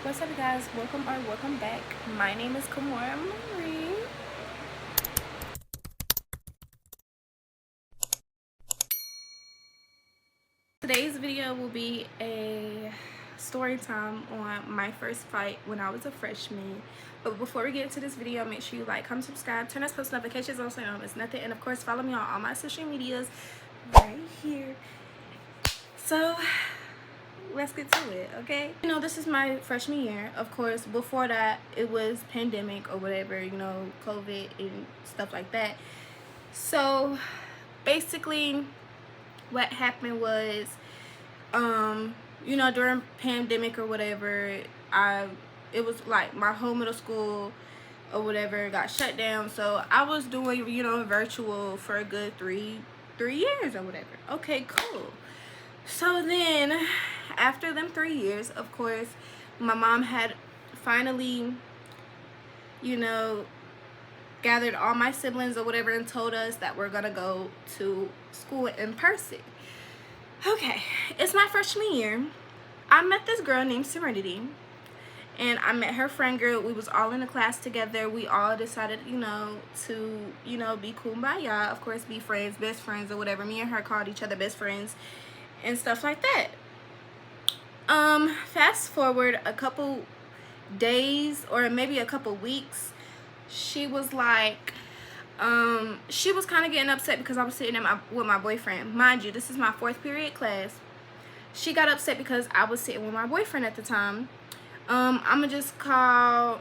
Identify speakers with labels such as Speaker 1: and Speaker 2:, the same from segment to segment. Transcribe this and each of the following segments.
Speaker 1: What's up, guys? Welcome back. My name is Kamora Marie. Today's video will be a story time on my first fight when I was a freshman. But before we get into this video, make sure you like, comment, subscribe, turn on post notifications on so you don't miss nothing, and of course follow me on all my social medias right here. So let's get to it, okay? This is my freshman year. Of course, before that, it was pandemic or whatever, COVID and stuff like that. So basically, what happened was, during pandemic or whatever, it was like my whole middle school or whatever got shut down. So I was doing, virtual for a good three years or whatever. Okay, cool. So then, after them 3 years, of course, my mom had finally, gathered all my siblings or whatever and told us that we're gonna go to school in person. Okay, it's my freshman year. I met this girl named Serenity, and I met her friend group. We was all in a class together. We all decided, to, be kumbaya, of course, be friends, best friends or whatever. Me and her called each other best friends and stuff like that. Fast forward a couple days or maybe a couple weeks, she was like, she was kind of getting upset because I was sitting with my boyfriend. Mind you, this is my 4th period class. She got upset because I was sitting with my boyfriend at the time. I'ma just call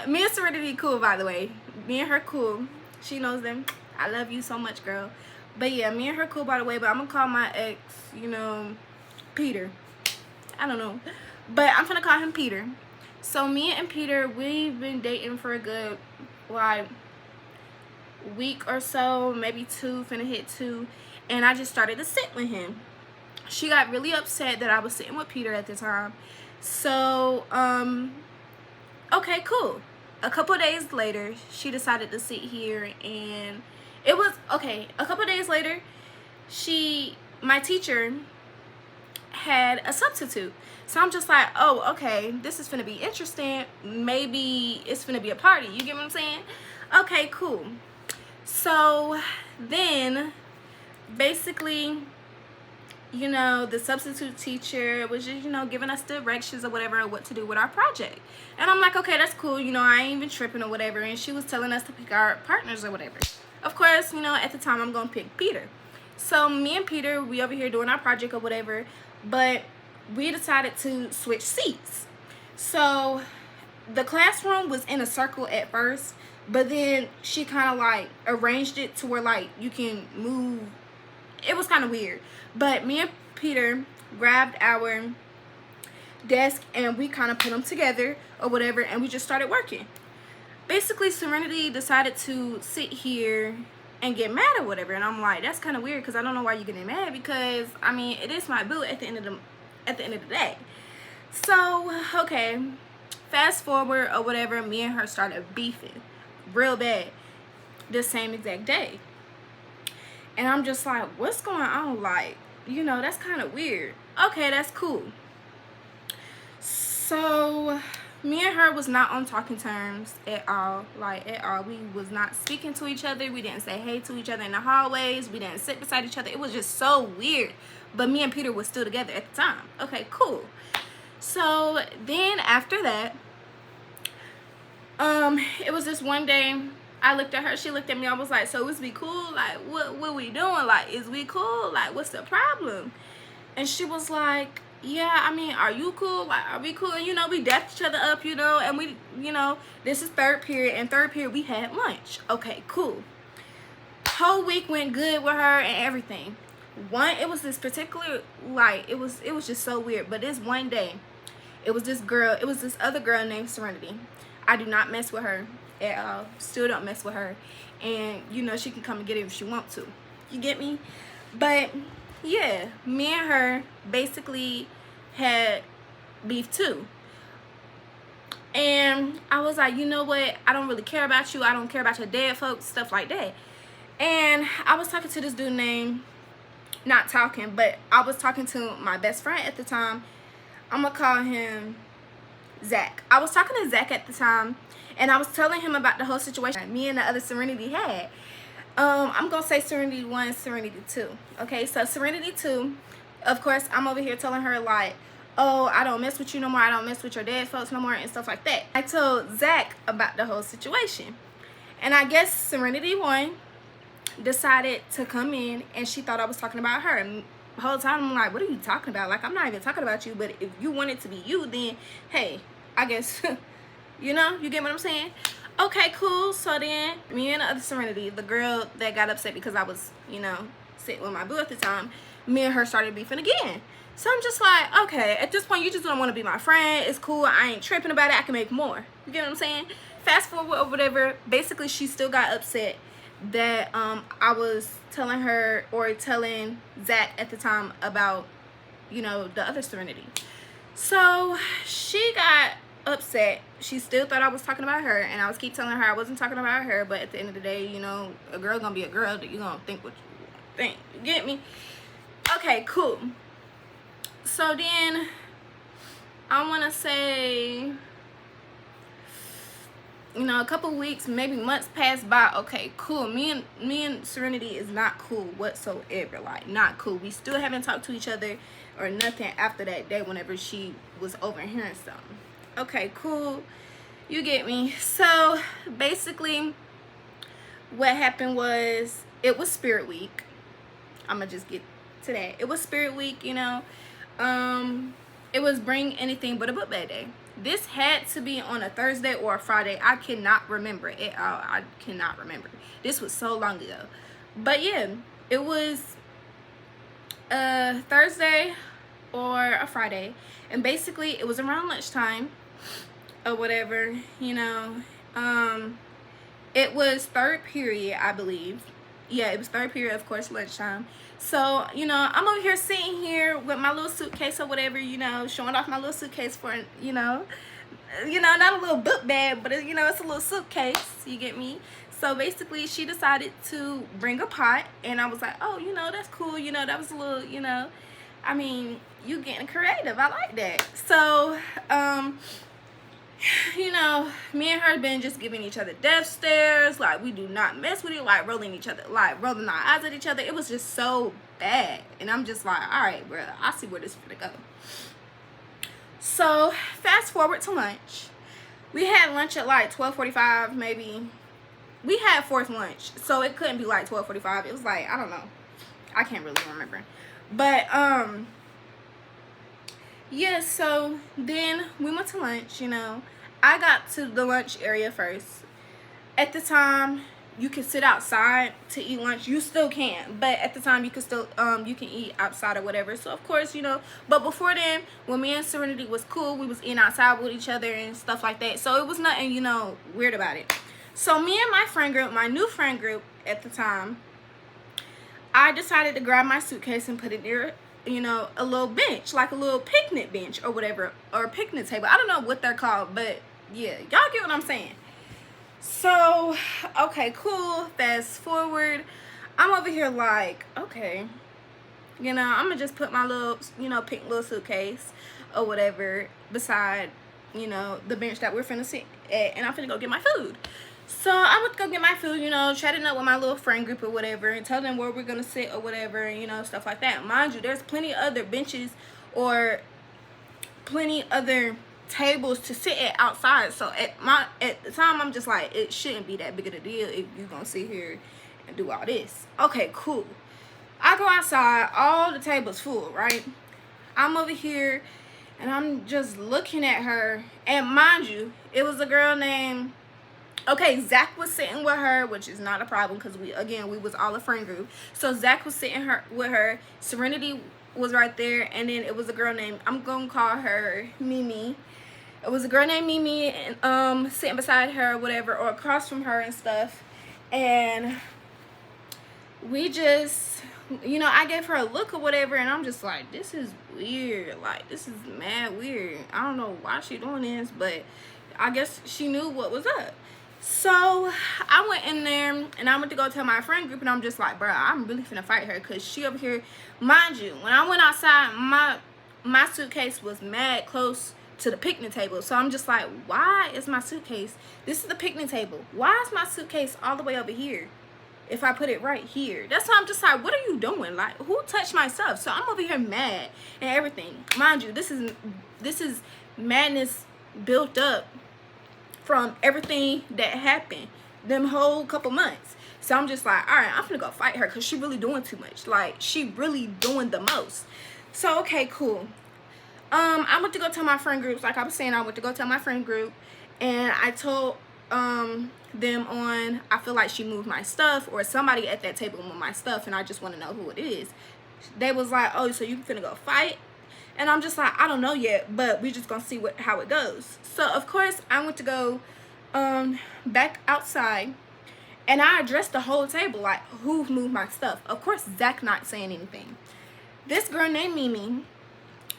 Speaker 1: me and Serenity cool, by the way. Me and her cool. She knows them. I love you so much, girl. But yeah, me and her cool, by the way. But I'm gonna call my ex, Peter. I don't know, but I'm gonna call him Peter. So me and Peter, we've been dating for a good week or so, maybe 2, finna hit 2, and I just started to sit with him. She got really upset that I was sitting with Peter at the time. So okay, cool. A couple days later, she decided to sit here, and it was okay. A couple days later, my teacher had a substitute. So I'm just like, oh, okay, this is finna be interesting. Maybe it's finna be a party. You get what I'm saying? Okay, cool. So then, basically, the substitute teacher was just, giving us directions or whatever what to do with our project. And I'm like, okay, that's cool. I ain't even tripping or whatever. And she was telling us to pick our partners or whatever. Of course, at the time, I'm going to pick Peter. So me and Peter, we over here doing our project or whatever. But we decided to switch seats. So the classroom was in a circle at first, but then she kind of like arranged it to where like you can move. It was kind of weird. But me and Peter grabbed our desk and we kind of put them together or whatever, and we just started working. Basically, Serenity decided to sit here and get mad or whatever, and I'm like, that's kind of weird because I don't know why you're getting mad, because I mean, it is my boo at the end of the day. So okay, fast forward or whatever, me and her started beefing real bad the same exact day, and I'm just like, what's going on? Like, that's kind of weird. Okay, that's cool. So me and her was not on talking terms at all. Like, at all. We was not speaking to each other. We didn't say hey to each other in the hallways. We didn't sit beside each other. It was just so weird. But me and Peter was still together at the time. Okay, cool. So then after that, it was this one day, I looked at her, she looked at me, I was like, so is we cool? Like, what we doing? Like, is we cool? Like, what's the problem? And she was like, yeah, I mean, are you cool? Like, are we cool? And, we dapped each other up, and we, this is 3rd period, and 3rd period we had lunch. Okay, cool. Whole week went good with her and everything. It was this particular, like, it was just so weird. But this one day, it was this other girl named Serenity. I do not mess with her at all. Still don't mess with her. And, she can come and get it if she wants to. You get me? But yeah, me and her basically had beef too. And I was like, you know what? I don't really care about you. I don't care about your dead folks, stuff like that. And I was talking to this dude named not talking, but I was talking to my best friend at the time. I'm gonna call him Zach. I was talking to Zach at the time, and I was telling him about the whole situation me and the other Serenity had. I'm gonna say Serenity 1, Serenity 2. Okay, so Serenity 2, of course, I'm over here telling her like, oh, I don't mess with you no more, I don't mess with your dead folks no more, and stuff like that. I told Zach about the whole situation, and I guess Serenity 1 decided to come in, and she thought I was talking about her. And the whole time I'm like, what are you talking about? Like, I'm not even talking about you, but if you want it to be you, then hey, I guess you know, you get what I'm saying? Okay, cool. So then me and the other Serenity, the girl that got upset because I was, you know, sitting with my boo at the time, me and her started beefing again. So I'm just like, okay, at this point you just don't want to be my friend. It's cool, I ain't tripping about it, I can make more. You get what I'm saying? Fast forward or whatever, basically she still got upset that I was telling her, or telling Zach at the time, about, you know, the other Serenity. So she got upset. She still thought I was talking about her, and I was keep telling her I wasn't talking about her, but at the end of the day, you know, a girl gonna be a girl, that you gonna think what you think. You get me? Okay, cool. So then I want to say, you know, a couple weeks, maybe months passed by. Okay, cool. Me and Serenity is not cool whatsoever. Like, not cool. We still haven't talked to each other or nothing after that day whenever she was overhearing something. Okay, cool. You get me? So basically what happened was, it was Spirit Week. I'm gonna just get to that. It was Spirit Week, you know. It was Bring Anything But a Book Bag Day. This had to be on a Thursday or a Friday. I cannot remember at all. I cannot remember. This was so long ago. But yeah, it was a Thursday or a Friday. And basically it was around lunchtime or whatever, you know. It was third period, I believe. Yeah, it was third period, of course, lunchtime. So, you know, I'm over here sitting here with my little suitcase or whatever, you know, showing off my little suitcase for, you know, not a little book bag, but, you know, it's a little suitcase, you get me? So basically she decided to bring a pot, and I was like, oh, you know, that's cool, you know, that was a little, you know, I mean, you getting creative, I like that. So, you know, me and her been just giving each other death stares, like we do not mess with it, like rolling our eyes at each other. It was just so bad, and I'm just like, all right, bro, I see where this is gonna go. So fast forward to lunch. We had lunch at like 12:45, maybe. We had fourth lunch, so it couldn't be like 12:45. It was like, I don't know, I can't really remember, but yeah, so then we went to lunch, you know. I got to the lunch area first. At the time, you can sit outside to eat lunch. You still can, but at the time you can still you can eat outside or whatever. So of course, you know, but before then, when me and Serenity was cool, we was eating outside with each other and stuff like that. So it was nothing, you know, weird about it. So me and my friend group, my new friend group at the time, I decided to grab my suitcase and put it near, you know, a little bench, like a little picnic bench or whatever, or a picnic table. I don't know what they're called, but yeah, y'all get what I'm saying. So, okay, cool. Fast forward. I'm over here like, okay, you know, I'm gonna just put my little, you know, pink little suitcase or whatever beside, you know, the bench that we're finna sit at, and I'm finna go get my food. So I would go get my food, you know, chatting up with my little friend group or whatever, and tell them where we're gonna sit or whatever, you know, stuff like that. Mind you, there's plenty of other benches or plenty other tables to sit at outside. So at the time, I'm just like, it shouldn't be that big of a deal if you're gonna sit here and do all this. Okay, cool. I go outside, all the tables full, right? I'm over here and I'm just looking at her, and mind you, it was a girl named, okay, Zach was sitting with her, which is not a problem because we was all a friend group. So Zach was sitting with her, Serenity was right there, and then it was a girl named, I'm gonna call her Mimi. It was a girl named Mimi, and sitting beside her or whatever, or across from her and stuff. And we just, you know, I gave her a look or whatever, and I'm just like, this is weird. Like, this is mad weird. I don't know why she doing this, but I guess she knew what was up. So I went in there and I went to go tell my friend group, and I'm just like, bro, I'm really finna fight her because she over here. Mind you, when I went outside, my suitcase was mad close to the picnic table. So I'm just like, why is my suitcase? This is the picnic table. Why is my suitcase all the way over here? If I put it right here, that's why I'm just like, what are you doing? Like, who touched my stuff? So I'm over here mad and everything. Mind you, this is madness built up from everything that happened them whole couple months. So I'm just like, all right, I'm gonna go fight her because she really doing too much. Like, she really doing the most. So okay, cool. I went to go tell my friend groups. Like I was saying, I went to go tell my friend group, and I told them on, I feel like she moved my stuff, or somebody at that table moved my stuff, and I just want to know who it is. They was like, oh, so you finna go fight? And I'm just like, I don't know yet, but we just gonna see how it goes. So of course I went to go back outside, and I addressed the whole table, like, who moved my stuff. Of course Zach not saying anything. This girl named Mimi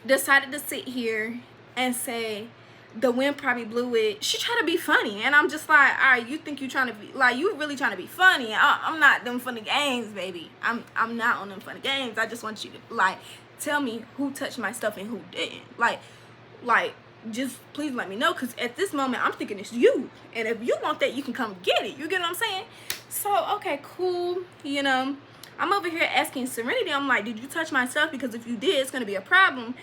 Speaker 1: decided to sit here and say the wind probably blew it. She tried to be funny, and I'm just like, all right, you think you trying to be like, you really trying to be funny? I'm not them funny games, baby. I'm not on them funny games. I just want you to, like, tell me who touched my stuff and who didn't. Like just please let me know, because at this moment I'm thinking it's you, and if you want that, you can come get it. You get what I'm saying? So okay, cool. You know, I'm over here asking Serenity, I'm like, did you touch my stuff? Because if you did, it's gonna be a problem.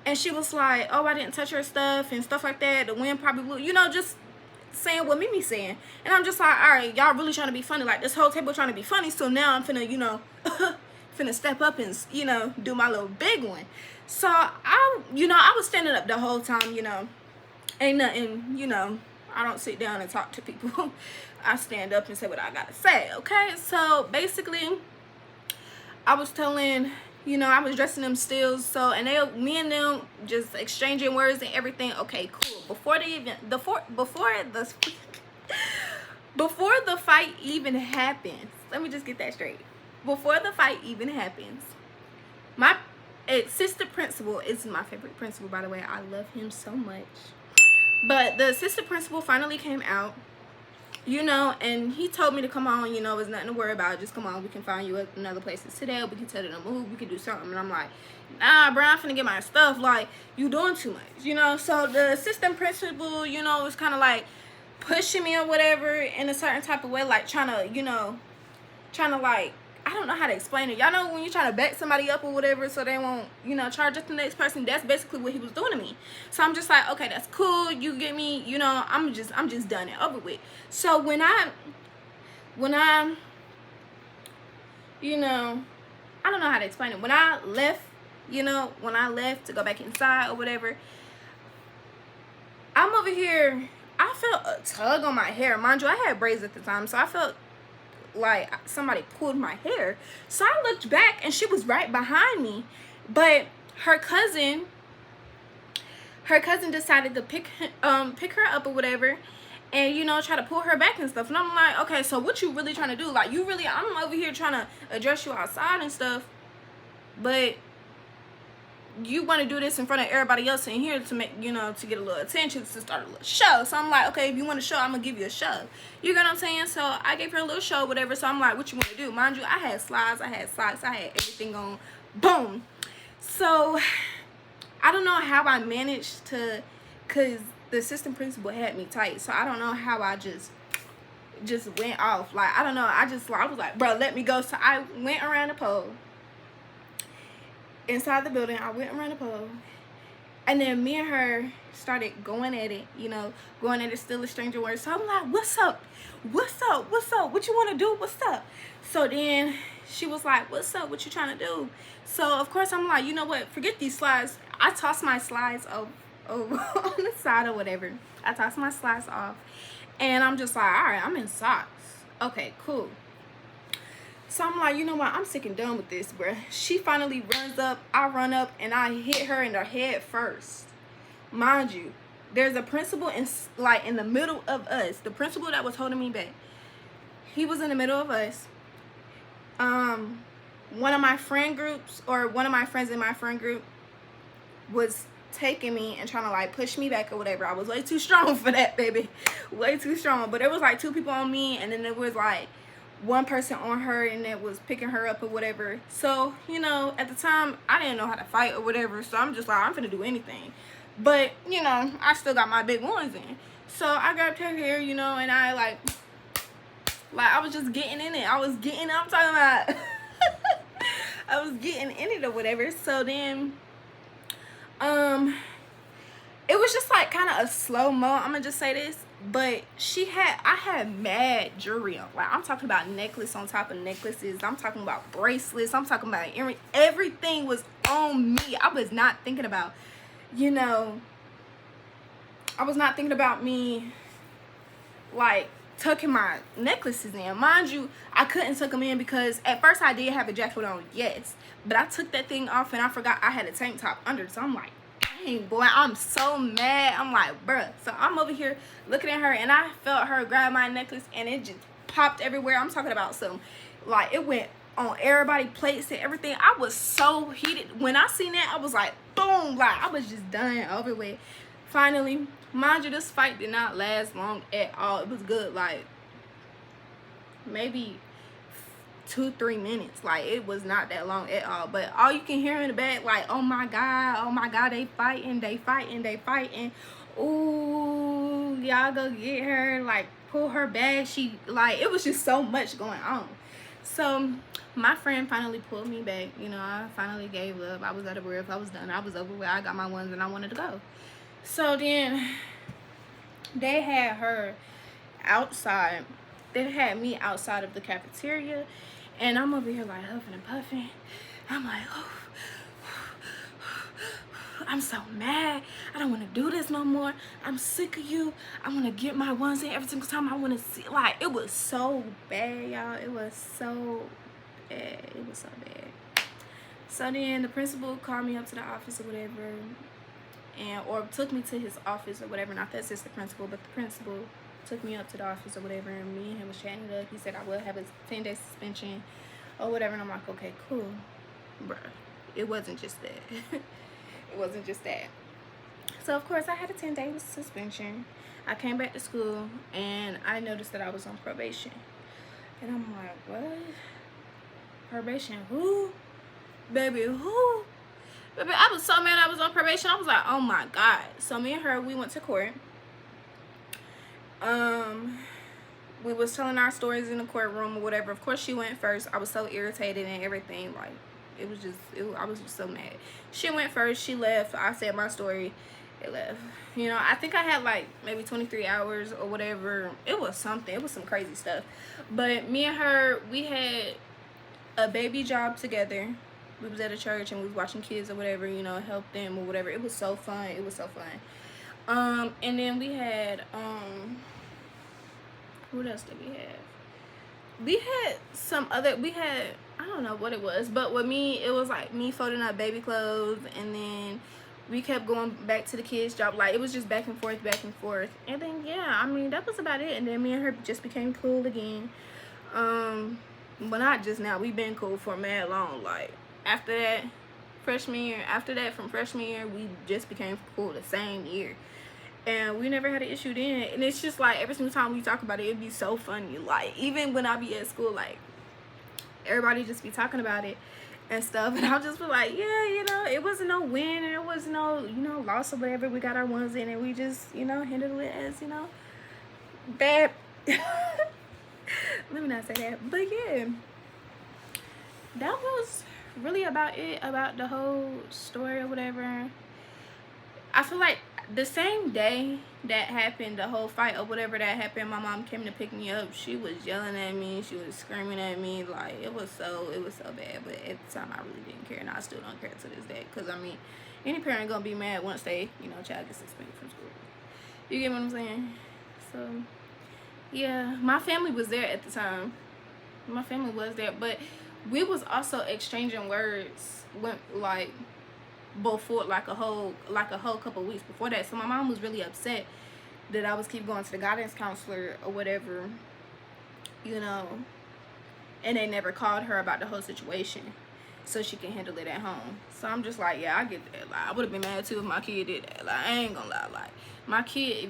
Speaker 1: And she was like, oh, I didn't touch her stuff and stuff like that. The wind probably blew, you know, just saying what Mimi's saying. And I'm just like, all right, y'all really trying to be funny. Like, this whole table trying to be funny. So now I'm finna, you know, finna step up and, you know, do my little big one. So I was standing up the whole time, you know. Ain't nothing, you know, I don't sit down and talk to people. I stand up and say what I gotta say, okay? So basically, I was telling, you know, I was dressing them stills, so, and me and them just exchanging words and everything. Okay, cool. Before the fight even happens, let me just get that straight. Before the fight even happens, my assistant principal is my favorite principal, by the way. I love him so much. But the assistant principal finally came out, you know, and he told me to come on, you know, there's nothing to worry about. Just come on, we can find you another place to sit at. We can tell them to move. We can do something. And I'm like, nah, bro, I'm finna get my stuff. Like, you doing too much, you know? So the assistant principal, you know, was kind of like pushing me or whatever in a certain type of way, like trying to like, I don't know how to explain it. Y'all know when you're trying to back somebody up or whatever so they won't, you know, charge up the next person? That's basically what he was doing to me. So I'm just like, okay, that's cool. You get me, you know, I'm just done and over with. So when I, you know, I don't know how to explain it. When I left, you know, when I left to go back inside or whatever, I'm over here, I felt a tug on my hair. Mind you, I had braids at the time, so I felt like somebody pulled my hair. So I looked back and she was right behind me, but her cousin decided to pick her up or whatever, and, you know, try to pull her back and stuff. And I'm like, okay, so what you really trying to do? Like, I'm over here trying to address you outside and stuff, but you want to do this in front of everybody else in here to make, you know, to get a little attention, to start a little show. So I'm like, okay, if you want a show, I'm gonna give you a show. You get what I'm saying? So I gave her a little show, whatever. So I'm like, what you want to do? Mind you, I had slides, I had socks, I had everything on. Boom. So I don't know how I managed to, because the assistant principal had me tight. So I don't know how I just went off. Like, I don't know. I was like, bro, let me go. So I went around the pole. Inside the building, I went around the pole, and then me and her started going at it, you know, going at it, still a stranger words. So I'm like, what's up? What's up? What's up? What you want to do? What's up? So then she was like, what's up? What you trying to do? So, of course, I'm like, you know what? Forget these slides. I tossed my slides over on the side or whatever. I tossed my slides off, and I'm just like, all right, I'm in socks. Okay, cool. So I'm like, you know what? I'm sick and done with this, bruh. She finally runs up. I run up, and I hit her in the head first. Mind you, there's a principal in the middle of us. The principal that was holding me back, he was in the middle of us. One of my friend groups, or one of my friends in my friend group, was taking me and trying to like push me back or whatever. I was way too strong for that, baby. Way too strong. But there was like 2 people on me, and then there was like 1 person on her, and it was picking her up or whatever. So, you know, at the time I didn't know how to fight or whatever, so I'm just like, I'm finna do anything. But, you know, I still got my big ones in. So I grabbed her hair, you know, and I like I was just getting in it. I'm talking about I was getting in it or whatever. So then it was just like kind of a slow-mo, I'm gonna just say this, but I had mad jewelry on. Like, I'm talking about necklace on top of necklaces, I'm talking about bracelets, I'm talking about everything was on me. I was not thinking about, you know, I was not thinking about me like tucking my necklaces in. Mind you, I couldn't tuck them in because at first I did have a jacket on, yes, but I took that thing off and I forgot I had a tank top under. So I'm like, dang, boy, I'm so mad. I'm like, bruh. So I'm over here looking at her, and I felt her grab my necklace, and it just popped everywhere. I'm talking about some, like, it went on everybody's plates and everything. I was so heated. When I seen that, I was like, boom, like, I was just done, over with. Finally, mind you, this fight did not last long at all. It was good, like, maybe 2-3 minutes. Like, it was not that long at all. But all you can hear in the back, like, oh my god, they fighting. Ooh, y'all go get her, like, pull her back. She, like, it was just so much going on. So my friend finally pulled me back. You know, I finally gave up. I was out of breath. I was done. I was over with. I got my ones and I wanted to go. So then they had her outside. They had me outside of the cafeteria, and I'm over here like huffing and puffing. I'm like, oh, I'm so mad. I don't want to do this no more. I'm sick of you. I want to get my ones in every single time. I want to see. Like, it was so bad, y'all. It was so bad. It was so bad. So then the principal called me up to the office or whatever, or took me to his office or whatever. Not the assistant principal, but the principal took me up to the office or whatever, and me and him was chatting it up. He said I will have a 10-day suspension or whatever, and I'm like, okay, cool, bruh. It wasn't just that. It wasn't just that. So of course I had a 10-day suspension. I came back to school and I noticed that I was on probation, and I'm like, what? Probation? Who? Baby, who? Baby, I was so mad I was on probation. I was like, oh my god. So me and her, we went to court. We was telling our stories in the courtroom or whatever. Of course she went first. I was so irritated and everything. Like, I was just so mad. She went first. She left. I said my story. It left. You know, I think I had like maybe 23 hours or whatever. It was something. It was some crazy stuff. But me and her, we had a baby job together. We was at a church and we was watching kids or whatever, you know, help them or whatever. It was so fun. It was so fun. And then we had, what else did we have? We had some other, I don't know what it was, but with me, it was like me folding up baby clothes, and then we kept going back to the kids' job. Like, it was just back and forth. And then, yeah, I mean, that was about it. And then me and her just became cool again. But not just now. We've been cool for mad long. Like, after that, from freshman year, we just became cool the same year. And we never had an issue then. And it's just like, every single time we talk about it, it'd be so funny. Like, even when I be at school, like, everybody just be talking about it and stuff, and I'll just be like, yeah, you know, it wasn't no win, and it was no, you know, loss or whatever. We got our ones in, and we just, you know, handled it as, you know, bad. Let me not say that. But yeah, that was really about it, about the whole story or whatever. I feel like the same day that happened, the whole fight or whatever that happened, my mom came to pick me up. She was yelling at me, she was screaming at me. Like, it was so bad. But at the time, I really didn't care, and I still don't care to this day. Because, I mean, any parent gonna be mad once they, you know, child gets suspended from school. You get what I'm saying? So, yeah, my family was there at the time. My family was there, but we was also exchanging words when, like, before, like a whole couple weeks before that. So my mom was really upset that I was keep going to the guidance counselor or whatever, you know, and they never called her about the whole situation. so she can handle it at home. So I'm just like, yeah, I get that. Like, I would have been mad too if my kid did that. Like, I ain't gonna lie. Like, my kid,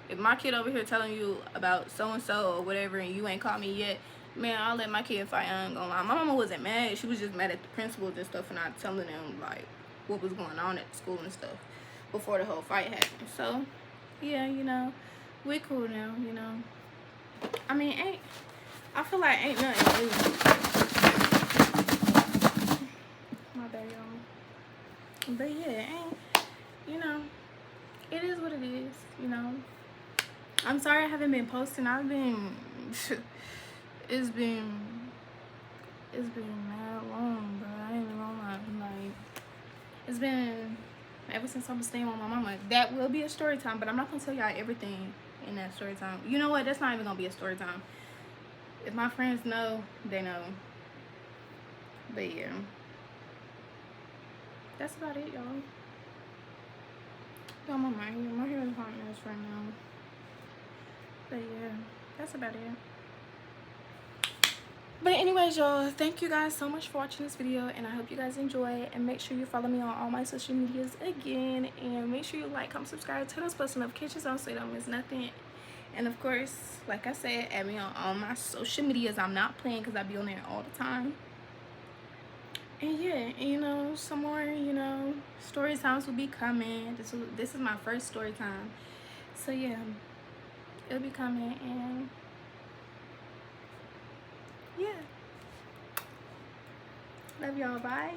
Speaker 1: if my kid over here telling you about so and so or whatever, and you ain't called me yet, man, I'll let my kid fight. I ain't gonna lie. My mama wasn't mad. She was just mad at the principals and stuff for not telling them like what was going on at the school and stuff before the whole fight happened. So yeah, you know, we cool now. You know, I mean, I feel like ain't nothing new. My bad, y'all. But yeah, you know, it is what it is, you know. I'm sorry I haven't been posting. It's been mad long, bro. I ain't even gonna lie. Like, it's been ever since I was staying with my mama. That will be a story time, but I'm not gonna tell y'all everything in that story time. You know what? That's not even gonna be a story time. If my friends know, they know. But yeah, that's about it, y'all. Got my hair is hot mess right now. But yeah, that's about it. But anyways, y'all, thank you guys so much for watching this video, and I hope you guys enjoy it. And make sure you follow me on all my social medias again, and make sure you like, comment, subscribe, turn those post notifications on so you don't miss nothing. And of course, like I said, add me on all my social medias. I'm not playing because I be on there all the time. And yeah, you know, some more, you know, story times will be coming. This is my first story time, so yeah, it'll be coming. And yeah, love y'all, bye.